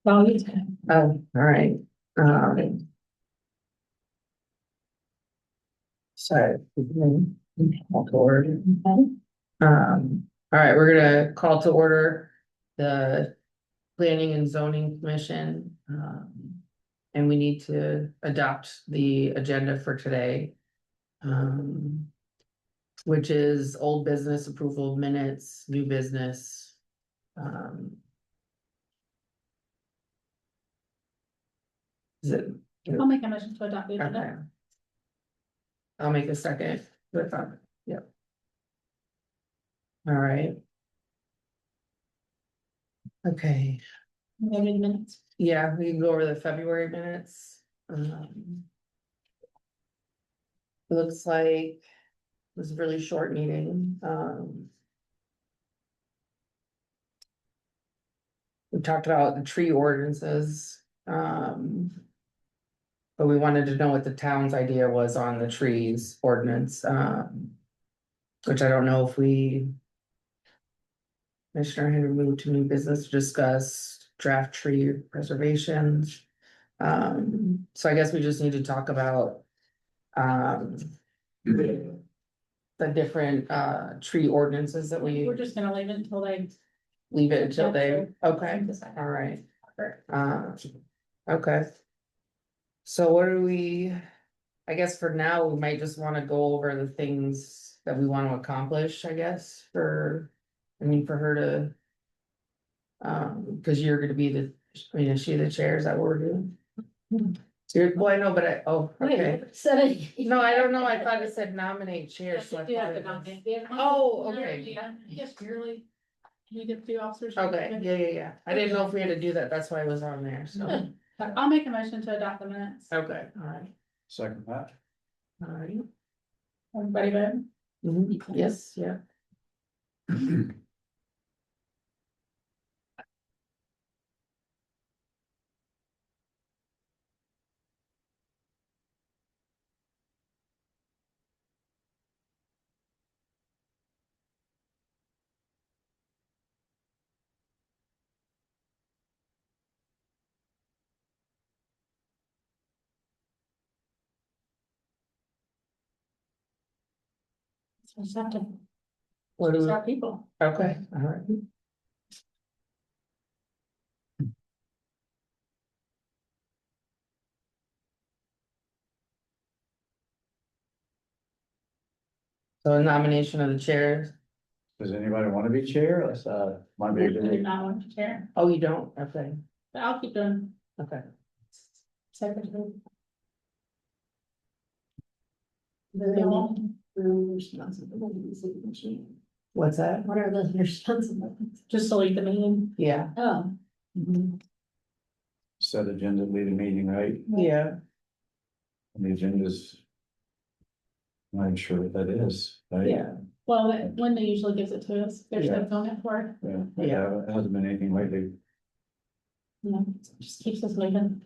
Oh, you can. Oh, all right. Sorry. Call to order. All right, we're gonna call to order the Planning and Zoning Commission. And we need to adopt the agenda for today. Which is old business approval of minutes, new business. Um, Is it? I'll make a motion to adopt the Okay. agenda. I'll make a second. Yep. All right. Okay, We have any minutes? yeah, we can go over the February minutes. It looks like it was a really short meeting. We talked about the tree ordinances. But we wanted to know what the town's idea was on the trees ordinance, which I don't know if we. Commissioner had moved to new business to discuss draft tree preservations. So I guess we just need to talk about. The different tree ordinances that We're we just gonna leave it until they. leave it until they, Yeah, okay, decide. all right. Okay. So what do we, I guess for now, we might just wanna go over the things that we wanna accomplish, I guess, I mean, for her to. Cause you're gonna be I mean, is she the chair, is that what we're doing? Well, I know, but okay. No, I don't know, I thought it said nominate chair, Yes, so I you thought have to it was. nominate. We have- Oh, okay. Yeah, yes, purely. You get two officers. Okay, yeah, I didn't know if we had to do that, that's why I was on there, so, I'll make a motion to adopt the minutes. okay, all right, Second that. all right. Everybody vote? Yes, yeah. So it's up to, What do it's we, our people. okay, all right. So nomination of the chairs, Does anybody want to be chair? Let's, might be. I do not want to chair, oh, you don't, okay, but I'll keep doing okay. secretary. What's that? What are the responsibilities? Just to lead the meeting. Yeah, Oh. Set agenda, lead a meeting, right? yeah, And the agenda's. I'm sure what that is, right? yeah, Well, Linda usually gives it to us. There's Yeah. no phone at work. Yeah, it hasn't been anything lately. Just keeps us moving.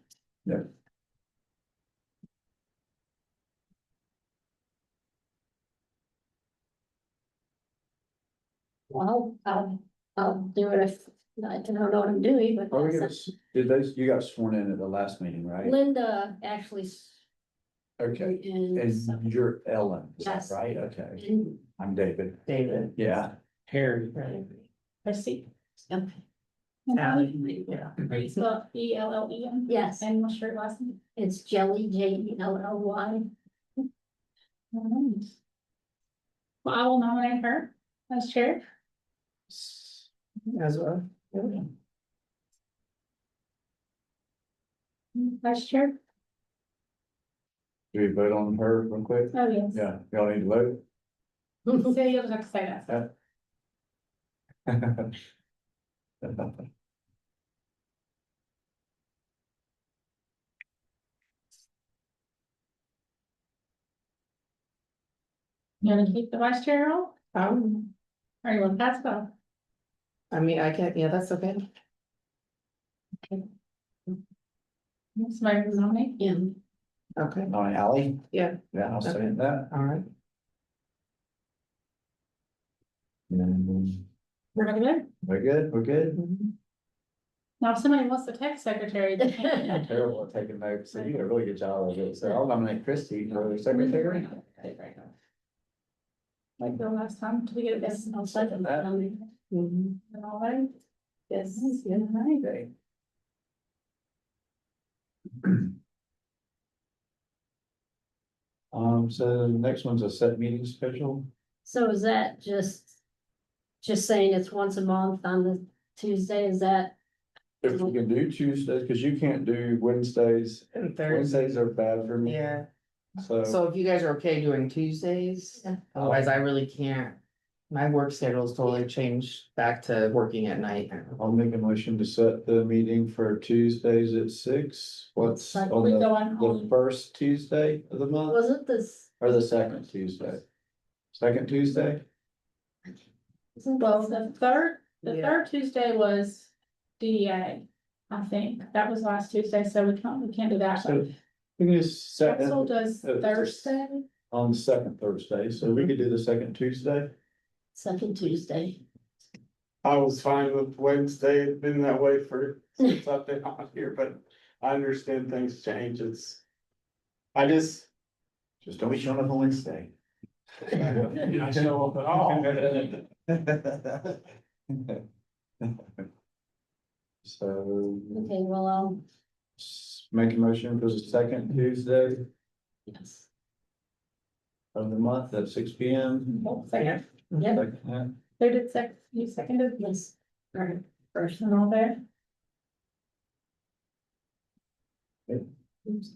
Well, I'll do it if I don't know what I'm doing, but Oh, yes, you got sworn in at the last meeting, right? Linda actually. Okay, And and you're Ellen, is that Yes. right? Okay, and- I'm David. David, Yeah. Harry, right? I see. okay. Ally, yeah. So ELLEN. Yes, And what's your last name? it's Jelly, JELLY. Well, I will nominate her as chair. As well. Vice chair. Do we vote on her real quick? Oh, yes. Yeah, y'all need to vote? Say, you'll have to say that. You wanna keep the vice chair role? Or you want that spell? I mean, I can't, yeah, that's okay. Somebody nominate? Yeah. Okay, On Ally? yeah, Yeah, I'll second that. all right. And Everybody good? we're good, we're good. Now, if somebody wants the tech secretary, they I'm can. terrible at taking notes, so you did a really good job of it, so I'll nominate Christie for the secretary. Like the last time, did we get Yes, this? I'll second that. Mhm. All right. Yes. Yeah, right. Great. So the next one's a set meeting schedule. So is that just saying it's once a month on the Tuesday, is that? If you can do Tuesdays, cause you can't do Wednesdays, And Thursday, Wednesdays are bad for me, yeah, so. so if you guys are okay doing Tuesdays, Yeah. otherwise I really can't. My work schedule is totally changed back to working at night. I'll make a motion to set the meeting for Tuesdays at 6. What's Like, on we the, go on the home. first Tuesday of the month Was it this? or the second Tuesday? Second Tuesday? Well, the third Yeah. Tuesday was DEA, I think. That was last Tuesday, so we can't do that. So we can just set Council it does Thursday. on the second Thursday, so we could do the second Tuesday. Second Tuesday. I was fine with Wednesday, it's been that way for, since I've been on here, but I understand things change, I just. Just don't be showing up on Wednesday. I show up at all. So, Okay, well, make a motion for the second Tuesday yes. of the month at 6 P.M. Oh, second. Yeah, Second. Who did you seconded? yes. All right, first. And all there? Oops.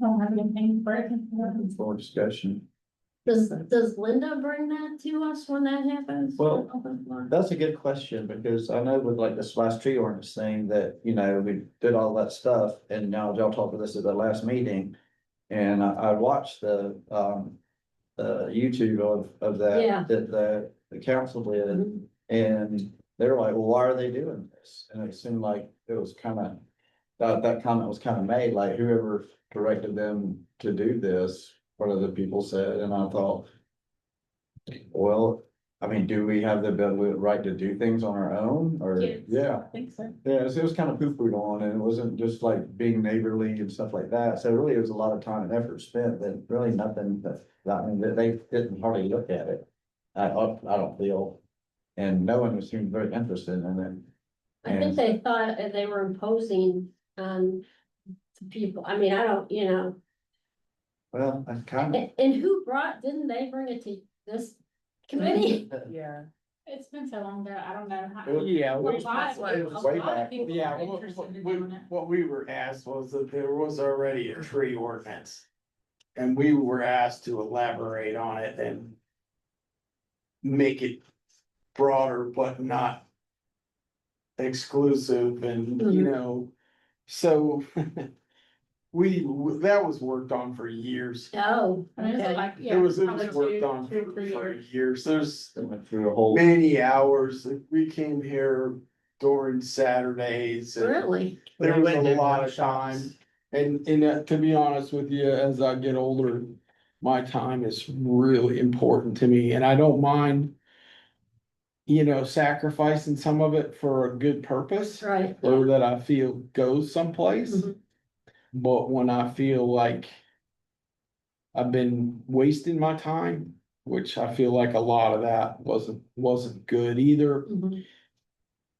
I don't have anything for it. For discussion. Does Linda bring that to us when that happens? Well, That's a good question, because I know with like this last tree ordinance thing that, we did all that stuff, and now y'all talked about this at the last meeting. And I watched the YouTube of that. Yeah. That the council did, Mhm. and they're like, well, why are they doing this? And it seemed like it was that comment was kind of made, like whoever directed them to do this, one of the people said, and I thought, well, I mean, do we have the right to do things on our own, or, Yes. yeah. I think so. Yeah, so it was kind of poo-pooed on, and it wasn't just like being neighborly and stuff like that, so really it was a lot of time and effort spent, that really nothing I mean, that they didn't hardly look at it. I don't feel, and no one seemed very interested in it. I think they thought they were imposing on the people, I mean, I don't, Well, I kind of. and who didn't they bring it to this committee? Yeah. It's been so long that I don't know how. Yeah, A we, lot why it of was a way lot of back. people yeah, are interested in what doing it. what we were asked was that there was already a tree ordinance. And we were asked to elaborate on it and make it broader, but not exclusive and, so that was worked on for years. Oh, I mean, it's okay. like, It yeah, was probably worked two on or three for years. years. There's Went through a whole. many hours. Like, we came here during Saturdays. And Really? there We was went and a did lot of workshops. time. And to be honest with you, as I get older, my time is really important to me, and I don't mind. Sacrificing some of it for a good purpose, Right. or that I feel goes someplace. Mhm. But when I feel like I've been wasting my time, which I feel like a lot of that wasn't good either. Mhm.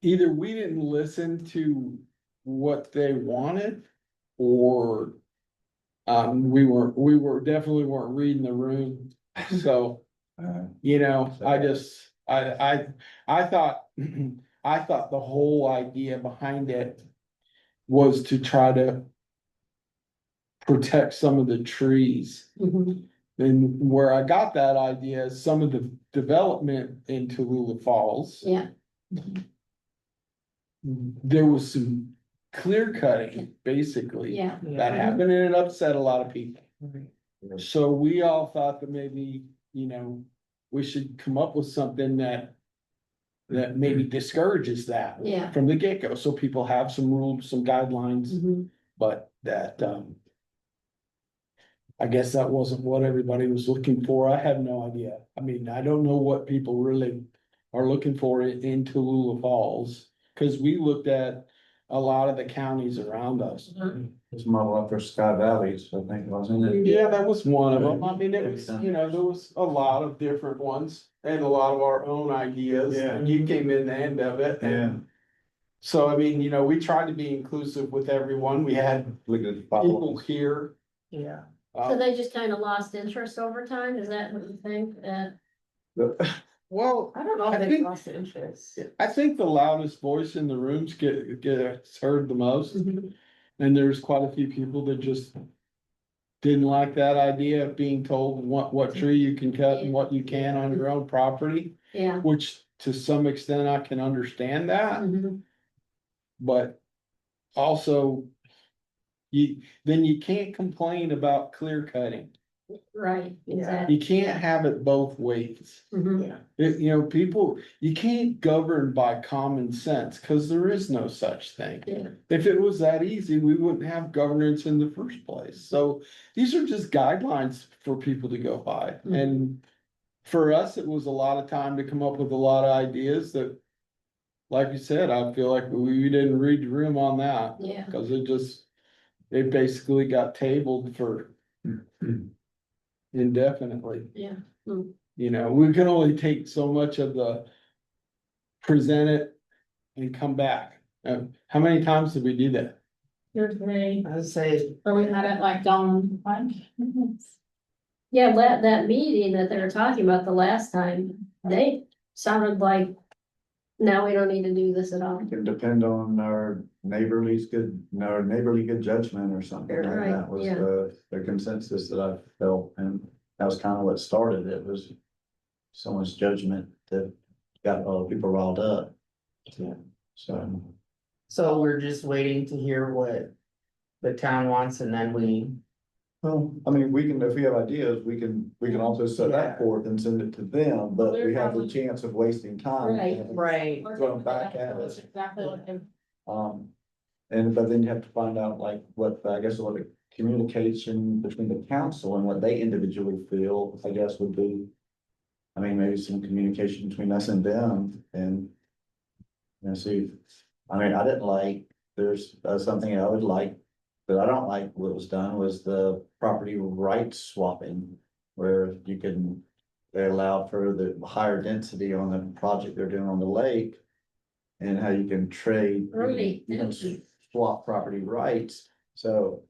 Either we didn't listen to what they wanted, or we definitely weren't reading the room. So, I thought, I thought the whole idea behind it was to try to protect some of the trees. Mhm. And where I got that idea is some of the development in Tallulah Falls. Yeah, There was some clear cutting, basically, yeah. that happened, and it upset a lot of people. Right. So we all thought that maybe, we should come up with something that maybe discourages that Yeah. from the get-go, so people have some rules, some guidelines, Mhm. but that, I guess that wasn't what everybody was looking for. I have no idea. I mean, I don't know what people really are looking for in Tallulah Falls. Cause we looked at a lot of the counties around us. It's model after Sky Valleys, I think, wasn't it? Yeah, that was one of them. I mean, it was, you know, there was a lot of different ones and a lot of our own ideas. Yeah. And you came in the end of it. and So, I mean, you know, we tried to be inclusive with everyone. We had Look at the people follow. here. Yeah. So they just kind of lost interest over time, is that what you think? Well, I don't know I if they think- lost interest. I think the loudest voice in the rooms gets heard the most. Mhm. And there's quite a few people that just didn't like that idea of being told what tree you can cut and what you can on your own property, Yeah. which to some extent I can understand that, Mhm. but also then you can't complain about clear cutting. Right, Yeah. exactly. You can't have it both ways. Mhm. Yeah. You know, people, you can't govern by common sense, cause there is no such thing. Yeah. If it was that easy, we wouldn't have governance in the first place. So these are just guidelines for people to go by. Mhm. And for us, it was a lot of time to come up with a lot of ideas that, like you said, I feel like we didn't read the room on that. Yeah. Cause it basically got tabled for indefinitely. Yeah. You know, we can only take so much of the present it and come back. How many times did we do that? Here's the, I would say, or we had it like gone, like. Yeah, that meeting that they were talking about the last time, they sounded like, now we don't need to do this at all. It can depend on our neighborly good judgment or something like Right, that was yeah. the consensus that I felt, and that was kind of what started it, was someone's judgment that got a lot of people riled up. Yeah. So, so we're just waiting to hear what the town wants and then we, well, I mean, we can, if we have ideas, we can also set Yeah. that forth and send it to them, but we have the chance of wasting time. Right. right, Going back at That's us. exactly what they. But then you have to find out like what, I guess, what the communication between the council and what they individually feel, I guess, would be. I mean, maybe some communication between us and them and. See, I mean, I didn't like, there's something I would like, but I don't like what was done was the property rights swapping. Where you can, they allowed for the higher density on the project they're doing on the lake. And how you can trade. Right. You can swap property rights, so.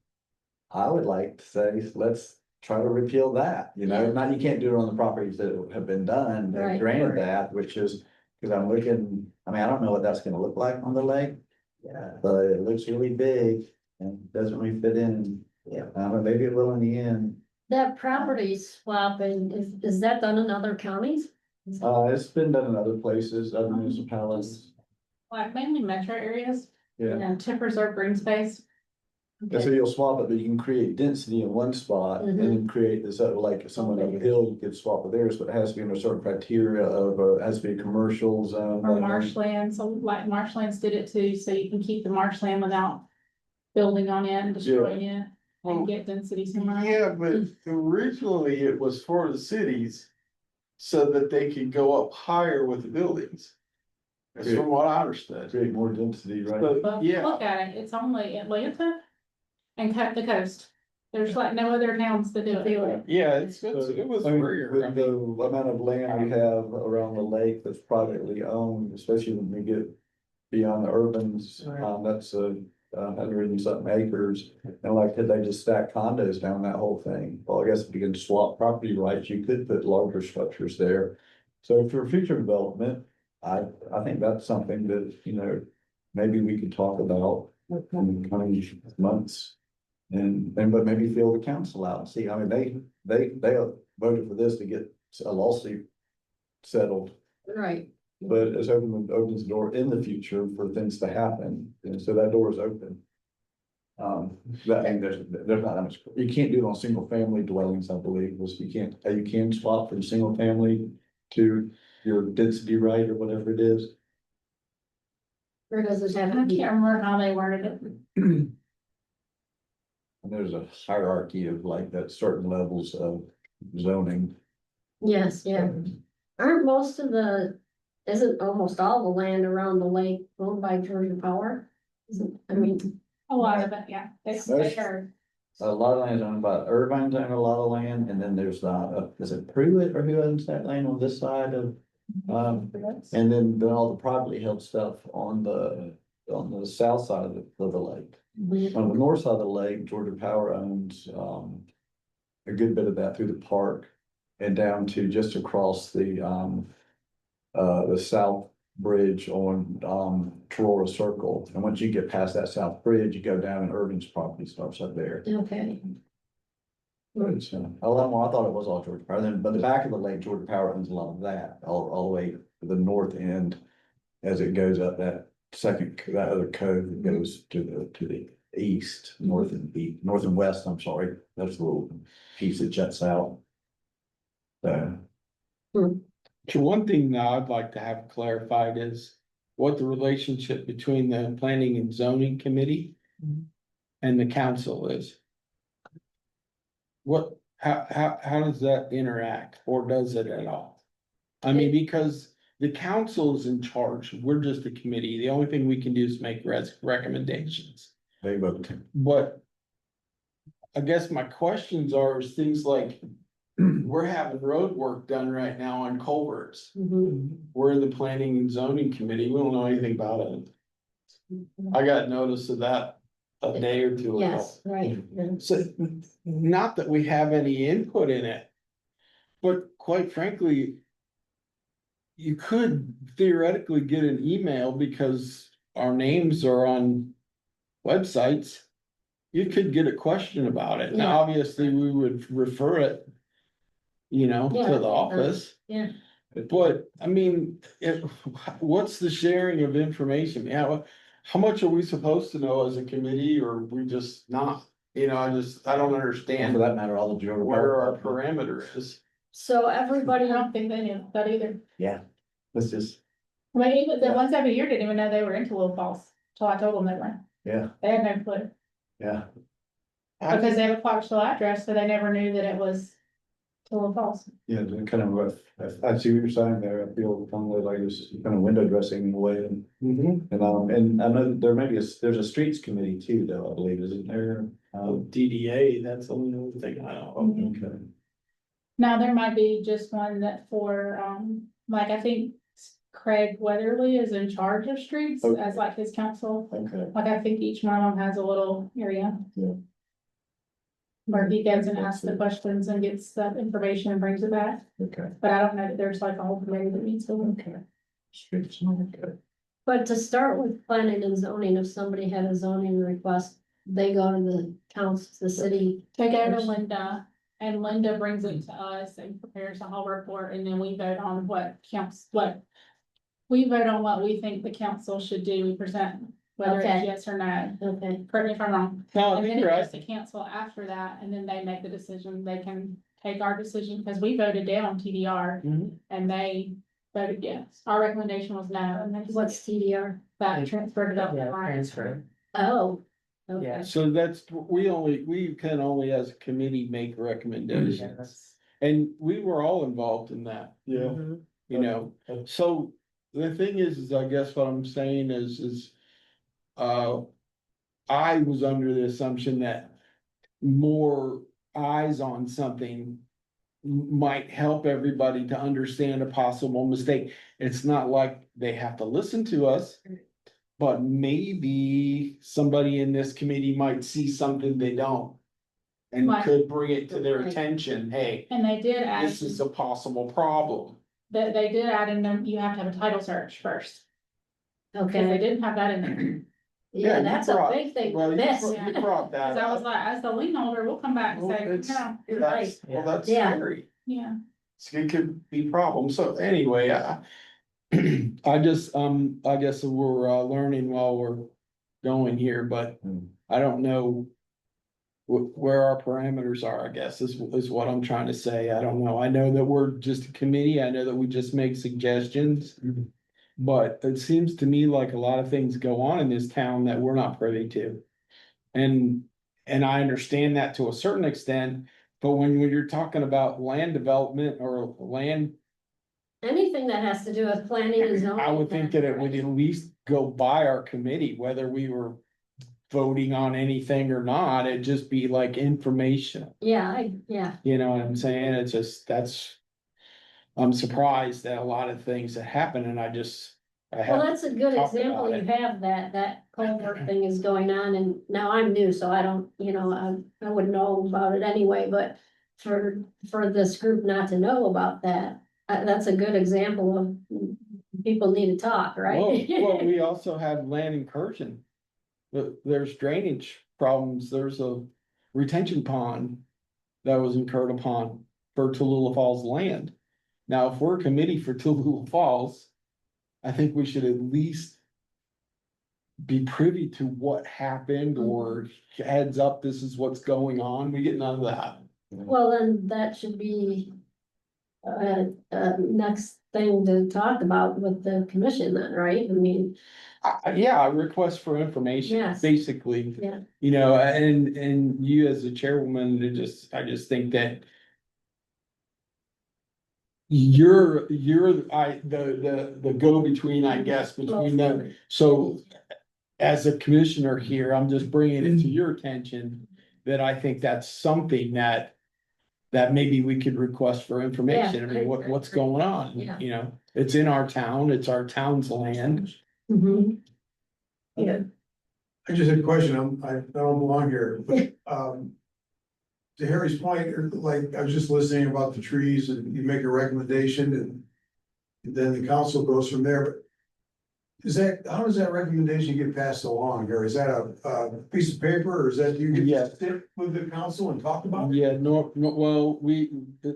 I would like to say, let's try to repeal that, you know, Yeah. not, you can't do it on the properties that have been done, they Right, granted right. that, which is. Cause I'm looking, I mean, I don't know what that's gonna look like on the lake, yeah, but it looks really big and doesn't really fit in. yeah. But maybe it will in the end. That property swapping, is that done in other counties? It's been done in other places, other municipalities, Like mainly metro areas, yeah. tip reserve green space. And so you'll swap it, but you can create density in one spot and then create this other, like someone up a hill, you could swap with theirs, but it has to be under certain criteria of, it has to be a commercial zone. Or marshland, so like marshlands did it too, so you can keep the marshland without building on it and destroying it and get density somewhere. Yeah, but originally it was for the cities. So that they could go up higher with the buildings. That's from what I understood. Create more density, right? So, But yeah, look at it, it's only Atlanta and cut the coast. There's like no other towns that do it. yeah, it was I mean, rare. I with the mean, amount of land we have around the lake that's privately owned, especially when we get beyond the urbans, Right. that's 100 and something acres. And like, could they just stack condos down that whole thing? Well, I guess if you can swap property rights, you could put larger structures there. So for future development, I think that's something that, you know, maybe we could talk about in the coming months. But maybe feel the council out and see, I mean, they voted for this to get a lawsuit settled. Right. But it's opens the door in the future for things to happen, and so that door is open. That, I mean, there's not that much, you can't do it on single family dwellings, I believe, was you can swap from single family to your density right or whatever it is. Or does it I have? can't to be- remember how they worded it. And there's a hierarchy of like that certain levels of zoning. Yes, yeah. Aren't most of isn't almost all the land around the lake owned by Georgia Power? I mean, A lot of it, yeah. They are. A lot of land is owned by, Irvine's own a lot of land, and then there's is it Pruitt or who owns that land on this side of? And then all the privately held stuff on the south side of the lake. On the north side of the lake, Georgia Power owns, a good bit of that through the park. And down to just across the south bridge on, Torora Circle. And once you get past that south bridge, you go down and Irvin's property starts up there. okay, It's, a lot more, I thought it was all Georgia Power, then, but the back of the lake, Georgia Power owns a lot of that, all the way to the north end. As it goes up that that other cove that goes to the east, north and west, I'm sorry, that's a little piece that juts out. So, So one thing that I'd like to have clarified is what the relationship between the planning and zoning committee and the council is. How does that interact, or does it at all? I mean, because the council is in charge, we're just a committee, the only thing we can do is make recommendations. they vote. But I guess my questions are is things like, we're having road work done right now on culverts. mhm, We're in the planning and zoning committee, we don't know anything about it. I got notice of that a day or two ago. yes, right. So, not that we have any input in it. But quite frankly. You could theoretically get an email because our names are on websites. You could get a question about it. Now, Yeah. obviously, we would refer it. You know, Yeah, to the office. yeah. But I mean, what's the sharing of information? How much are we supposed to know as a committee, or we just not? You know, I don't And understand for that matter, all the Georgia where our Power. parameter is. So I everybody, don't think they knew that either. Yeah, let's just, I mean, even the ones over here didn't even know they were into Little Falls, till I told them they were. yeah, They had no clue, yeah. because they have a Clarksville address, so they never knew that it was to Little Falls. Yeah, kind of what, I see what you're saying there, I feel kind of like it's kind of window dressing in a way, and I know there may be there's a streets committee too, though, I believe, isn't there? DDA, that's the only thing I know. Okay, Now, there might be just one that for, like, I think Craig Weatherly is in charge of streets Okay. as like his council. okay, Like, I think each one of them has a little area. Yeah. Where he goes and asks the questions and gets that information and brings it back, okay. but I don't know that there's like a whole committee that meets with him. Okay. Streets, okay. but to start with planning and zoning, if somebody had a zoning request, they go to the council, the city. They go to Linda, and Linda brings it to us and prepares a whole report, and then we vote on what counts, we vote on what we think the council should do, we present, whether it's Okay. yes or no, Okay, correct me if I'm wrong. No, I And then think it you're right. goes to council after that, and then they make the decision, they can take our decision, because we voted down TDR, Mhm. and they voted yes. Our recommendation was no, and they what's TDR? that transferred it up. to Yeah, Ryan. transfer. Oh, okay. Yeah. So we can only as a committee make recommendations, and we were all involved in that. Mhm. You know, so the thing is I guess what I'm saying is. I was under the assumption that more eyes on something. Might help everybody to understand a possible mistake. It's not like they have to listen to us. But maybe somebody in this committee might see something they don't. And Right. could bring it to their Right. attention, hey, And they did add, this is a possible problem. that they did add in them, you have to have a title search first, because they Okay, didn't have that in there. yeah, you that's a brought- big thing Well, to you miss. brought- you brought that Cause I was up. like, as the lien holder, we'll come back and Well, say, it's- no, That's, well, that's Yeah. scary. yeah. It could be problems. So anyway, I just, I guess we're learning while we're going here, but I don't know. Where our parameters are, I guess, is what I'm trying to say. I don't know. I know that we're just a committee. I know that we just make suggestions. But it seems to me like a lot of things go on in this town that we're not privy to. And And I understand that to a certain extent, but when you're talking about land development or land, Anything that has to do with planning and zoning. I would think that it would at least go by our committee, whether we were voting on anything or not, it'd just be like information, Yeah, you know what I'm saying? It's just, I'm surprised at a lot of things that happen and I well, have, that's a good talked example, about you it. have that culvert thing is going on, and now I'm new, so I don't, I wouldn't know about it anyway, but. For this group not to know about that, that's a good example of people need to talk, right? Well, we also have land incursion. There's drainage problems, there's a retention pond that was incurred upon for Tallulah Falls land. Now, if we're a committee for Tallulah Falls, I think we should at least be privy to what happened or heads up, this is what's going on. We get none of that. Well, then that should be. Next thing to talk about with the commission then, right? I mean, Yeah, a request for information, Yes. basically. Yeah. You know, and you as the chairwoman, I just think that. The go-between, I guess, between them, so. As a commissioner here, I'm just bringing it to your attention, that I think that's something that. That maybe we could request for information, I mean, what's going on, Yeah. you know, it's in our town, it's our town's land. mhm. Yeah, I just had a question, I don't belong here, but, to Harry's point, like, I was just listening about the trees and you make a recommendation and then the council goes from there, but how does that recommendation get passed along, or is that a piece of paper, or is that you Yeah. get to sit with the council and talk about it? Yeah, well,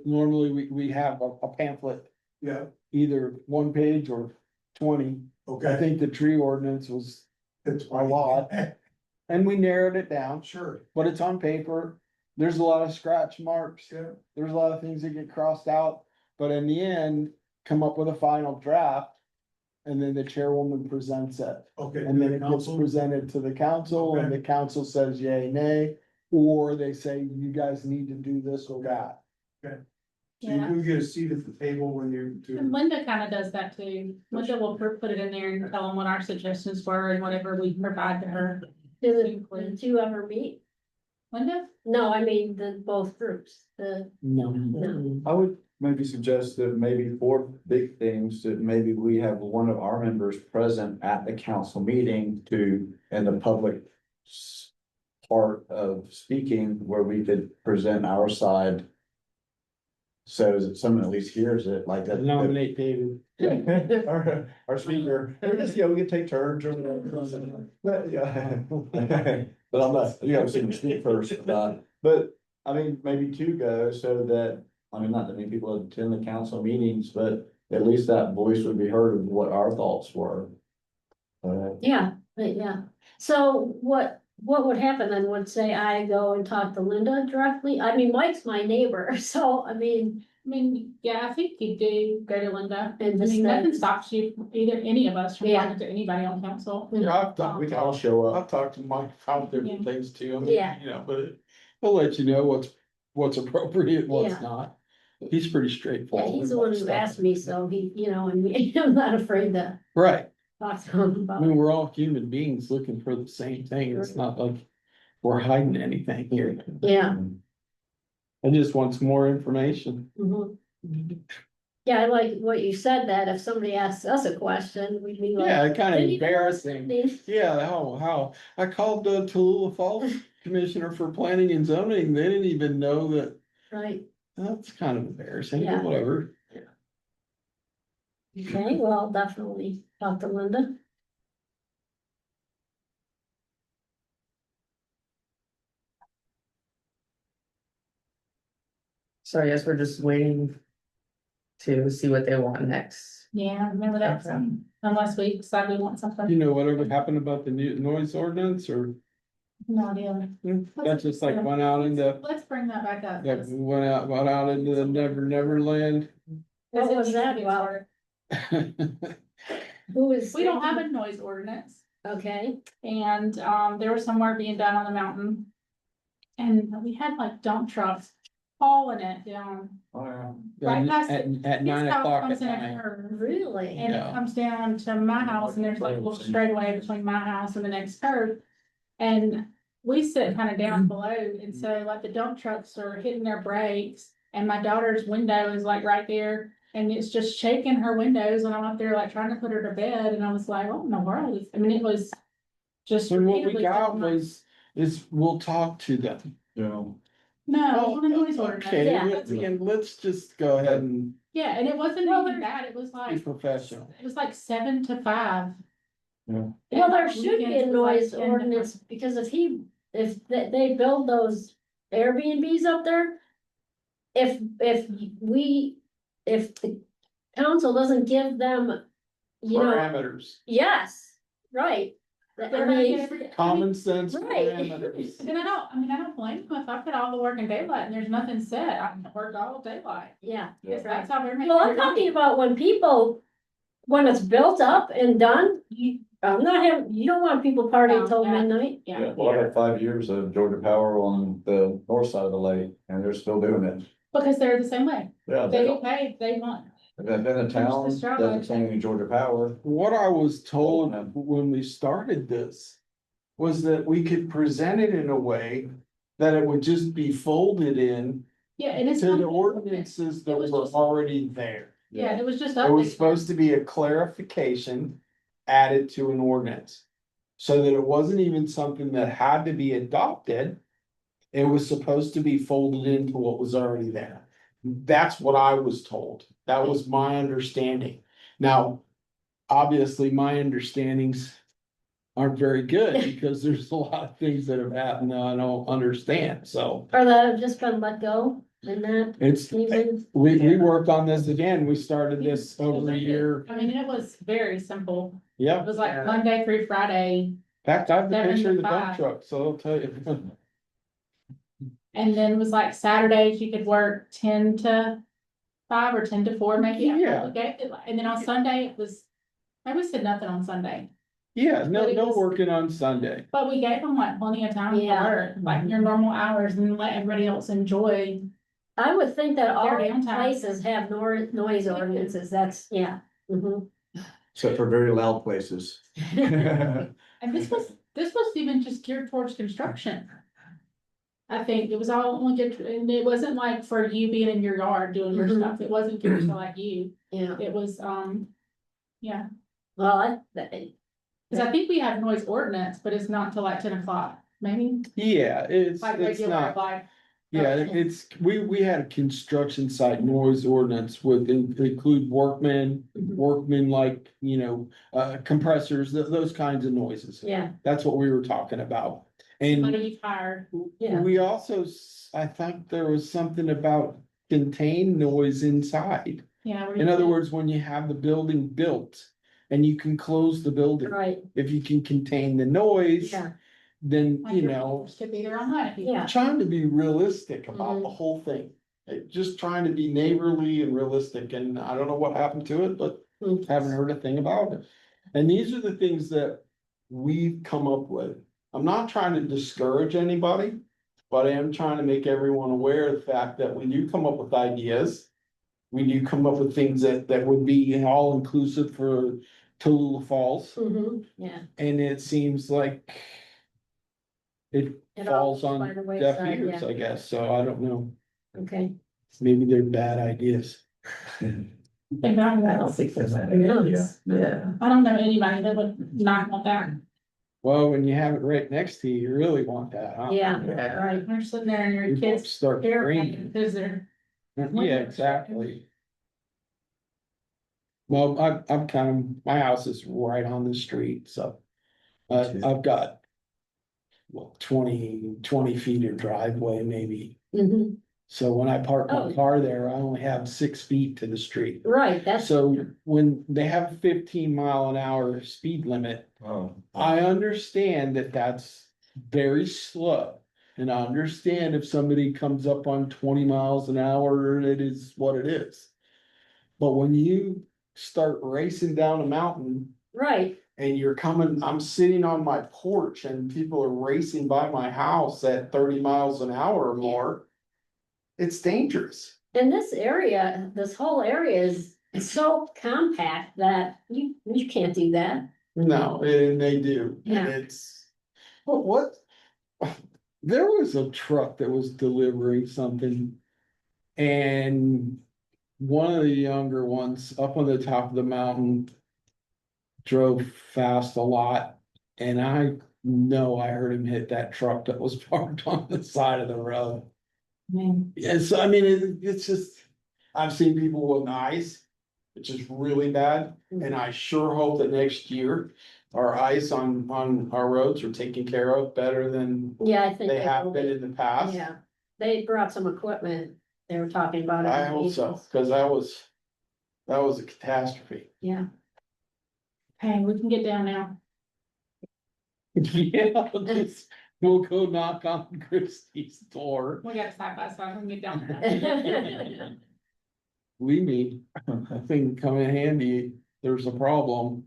normally we have a pamphlet, Yeah, either one page or 20. I okay. think the tree ordinance was, It's a lot. and we narrowed it down, Sure, but it's on paper. There's a lot of scratch marks, yeah, there's a lot of things that get crossed out, but in the end, come up with a final draft. And then the chairwoman presents it, okay. and then the it gets council, presented to the council, and the council says yay, nay. Or they say, you guys need to do this or that. so you do get a seat at the table when you And do. Linda kind of does that too. Linda will put it in there and tell them what our suggestions were and whatever we provide to her. do the two ever meet? Linda? No, I mean, both groups, No. I would maybe suggest that maybe for big things, that maybe we have one of our members present at the council meeting in the public. Part of speaking where we could present our side. So that someone at least hears it like that. Nominate David. Our speaker, yeah, we could take turns or whatever. But, yeah. But I'm not, you haven't seen me speak first, but I mean, maybe two go so that, I mean, not that many people attend the council meetings, but at least that voice would be heard of what our thoughts were. yeah, so what would happen then, would say I go and talk to Linda directly? I mean, Mike's my neighbor, so, I mean, Yeah, I think you do go to Linda. I and mean, nothing just, stops you, either any of us from Yeah. talking to anybody on council. Yeah, We can all show up. I've talked to Mike about different things too, I mean, Yeah. you know, but he'll let you know what's appropriate, what's Yeah. not. He's pretty yeah, straightforward. he's the one who asked me, so he, and I'm not afraid to Right, talk to him I about mean, it. we're all human beings looking for the same thing, it's not like we're hiding anything here. Yeah. I just want some more information. Mhm. Yeah, I like what you said, that if somebody asks us a question, we'd be like. Yeah, kind of "Didn't even embarrassing. listen." Yeah, how, I called the Tallulah Falls Commissioner for Planning and Zoning, they didn't even know that, Right, that's kind of embarrassing, Yeah. but whatever. okay, well, definitely talk to Linda. So I guess we're just waiting. To see what they want next. Yeah, remember that, Okay. unless we decide we want You something. know whatever happened about the new noise ordinance, or No idea. that just like went out into, Let's bring that back up. that went out into the never land? What was that about? Who is? We don't have a noise ordinance, Okay, and, there was some work being done on the mountain. and we had like dump trucks hauling it down. Oh, yeah. Right past At, it. at His 9 house o'clock comes at in a night. curve, Really? and it Yeah. comes down to my house, and there's like a little straightaway between my house and the next curve. And we sit kind of down below, and so like the dump trucks are hitting their brakes, and my daughter's window is like right there. And it's just shaking her windows, and I'm up there like trying to put her to bed, and I was like, what in the world? I mean, it was just. So what we repeatedly got going on. is we'll talk to them. Yeah. No, Oh, it wasn't a noise ordinance. okay, Yeah. let's just go ahead and Yeah, and it wasn't Well, even there's- bad, it was be like, professional. it was like 7 to 5. Yeah. Well, there should be Weekends a was like noise 10 to ordinance, because if they build those Airbnbs up there. If the council doesn't give them, you know, Parameters, yes, right. I They're gonna mean, get every. common sense Right. parameters. And I don't blame them if I put all the work in daylight and there's nothing said, I work all daylight. yeah. Cause that's how they're making. Well, I'm their money. talking about when it's built up and done, I'm not having, you don't want people partying till Yeah. midnight. Yeah, Well, I had 5 years of Georgia Power on the north side of the lake, and they're still doing it. because they're the same way, Yeah, they they get paid, they want. have been in town, Finish this job. doesn't say any Georgia Power. What I was told when we started this was that we could present it in a way that it would just be folded in Yeah, and it's. to the not- ordinances that It was were just- already there. Yeah, it was just. It was updated. supposed to be a clarification added to an ordinance. So that it wasn't even something that had to be adopted. It was supposed to be folded into what was already there. That's what I was told. That was my understanding. Now, obviously, my understandings aren't very good because there's a lot of things that have happened that I don't understand, so. Or that have just been let go and that It's, even, we worked on this again. We started this over a year. I mean, it was very simple, Yeah, it in was like Monday through Friday, fact, I have the 7 picture of to the dump 5. truck, so I'll tell you. and then it was like Saturdays, you could work 10 to 5 or 10 to 4, maybe. Yeah. Okay, and then on Sunday, it was, maybe we said nothing on Sunday. Yeah, no, But it no was- working on Sunday. But we gave them like plenty of time to Yeah. work, like your normal hours, and let everybody else enjoy. I would think that all Their downtime. places have noise ordinances, that's, yeah. Mhm. Except for very loud places. And this was even just geared towards construction. I think it was all only good, and it wasn't like for you being in your yard doing your Mhm. stuff, it wasn't geared to like you, Yeah, it was, yeah. well, Cause I think we have noise ordinance, but it's not till like 10 o'clock, maybe, Yeah, it's like it's regular, not, like. yeah, it's, we had a construction site noise ordinance would include workmen like, compressors, those kinds of noises. yeah, That's what we were talking about. Somebody And you hired, yeah. we also, I think there was something about contained noise inside. yeah. where In you- other words, when you have the building built and you can close the building, Right, if you can contain the noise, yeah, then, like you your know, neighbors could be there all night if you. yeah. trying to be realistic about Mhm. the whole thing. Just trying to be neighborly and realistic, and I don't know what happened to it, but Mm. haven't heard a thing about it. And these are the things that we've come up with. I'm not trying to discourage anybody, but I am trying to make everyone aware of the fact that we do come up with ideas. We do come up with things that would be all inclusive for Tallulah Falls, Mhm. Yeah. and it seems like it It all falls on by the deaf wayside, ears, yeah. I guess, so I don't know. Okay. Maybe they're bad ideas. Think about that. think there's that idea. Yeah. I don't know anybody that would not want that, Well, when you have it right next to you, you really want that, huh? Yeah, Yeah. right. you're sitting there and your Your kids. kids start They're screaming. because they're. Yeah, exactly. Well, I'm kind of, my house is right on the street, so. I've got. Well, 20 feet of driveway maybe, Mhm. so when I park my Oh. car there, I only have 6 feet to the street. Right, that's, So when they have a 15-mile-an-hour speed limit, Oh, I understand that that's very slow. And I understand if somebody comes up on 20 miles an hour, it is what it is. But when you start racing down a mountain right, and you're coming, I'm sitting on my porch and people are racing by my house at 30 miles an hour or more. It's dangerous. In this area, this whole area is so compact that you can't do that. No, and they do, and Yeah. it's, but what? There was a truck that was delivering something. And one of the younger ones up on the top of the mountain drove fast a lot. And I know I heard him hit that truck that was parked on the side of the road. Man, Yes, I mean, it's just, I've seen people with ice, which is really bad, and I sure hope that next year. Our ice on our roads are taken care of better than Yeah, I think. they will have been be. in the past. Yeah, they brought some equipment, they were talking about it. I hope so, cause that was a catastrophe. Yeah, hey, we can get down now. Yeah, we'll go knock on Christie's door. We got a side by side, we can get down there. We need, I think come in handy, there's a problem,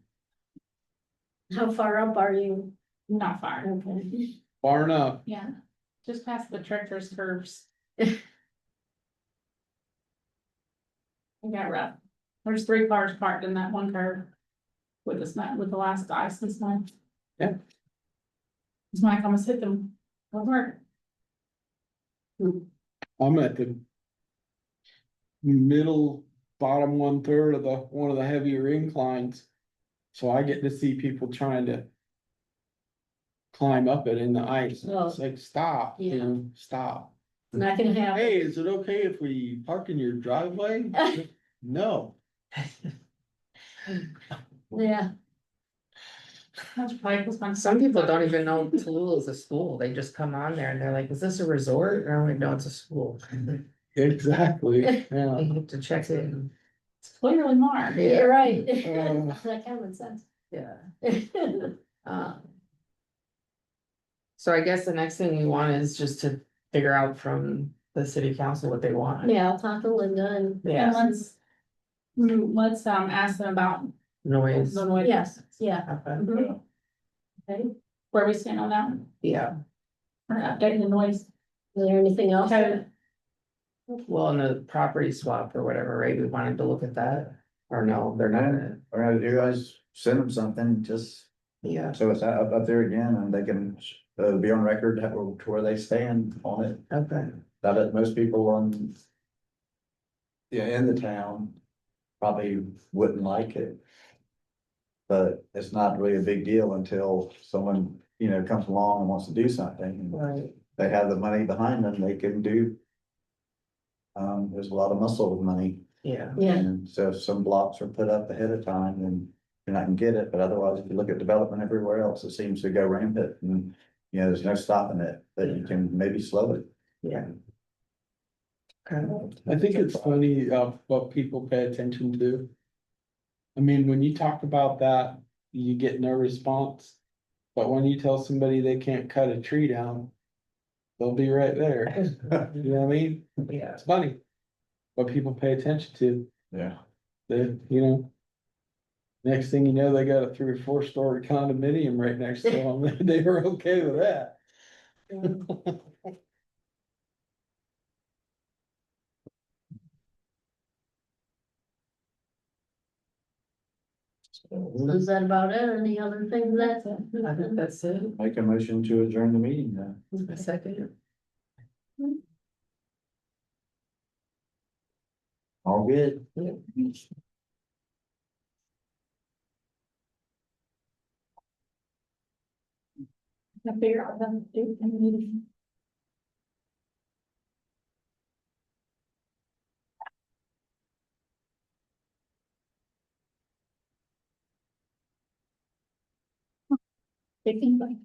how far up are you? Not far, Okay. far enough. yeah, just past the treacherous curves. We got rough. There's 3 cars parked in that one curve. With the snow, with the last ice and snow. Yeah. This might almost hit them. Over. I'm at the middle, bottom 1/3 of one of the heavier inclines. So I get to see people trying to climb up it in the ice. Oh. It's like, stop, you Yeah. know, stop. Not gonna happen. Hey, is it okay if we park in your driveway? No. Yeah, That's probably was my. Some people don't even know Tallulah is a school. They just come on there and they're like, is this a resort? And I'm like, no, it's a school. Exactly, yeah. You have to check in. It's clearly marked. you're right. Uh. That common sense. Yeah. So I guess the next thing we want is just to figure out from the city council what they want. Yeah, I'll talk to Linda and. And Yeah, let's ask them about noise. the noise. Yes, yeah. Okay. Mhm. Okay, Where we stand on that, one, Yeah, or updating the noise. is there anything else? Okay. well, and the property swap or whatever, right? We wanted to look at that. Or no, they're not gonna, Or you guys send them something, just yeah, so it's up there again and they can, be on record to where they stand on it. okay. That most people on. Yeah, in the town probably wouldn't like it. But it's not really a big deal until someone, comes along and wants to do something. and Right. They have the money behind them, they can do. There's a lot of muscle with money. Yeah, Yeah, And so if some blocks are put up ahead of time, then you're not gonna get it, but otherwise, if you look at development everywhere else, it seems to go rampant and. There's no stopping it, but you can maybe slow it. yeah. Okay. I think it's funny, what people pay attention to. I mean, when you talk about that, you get no response. But when you tell somebody they can't cut a tree down, they'll be right there. You know what I mean? Yeah, It's funny. What people pay attention to, Yeah. next thing you know, they got a 3 or 4 story condominium right next to them. They were okay with that. is that about it? Any other things that? I think that's it. Make a motion to adjourn the meeting then. A second. All good. I figure out how to do it. Picking, like,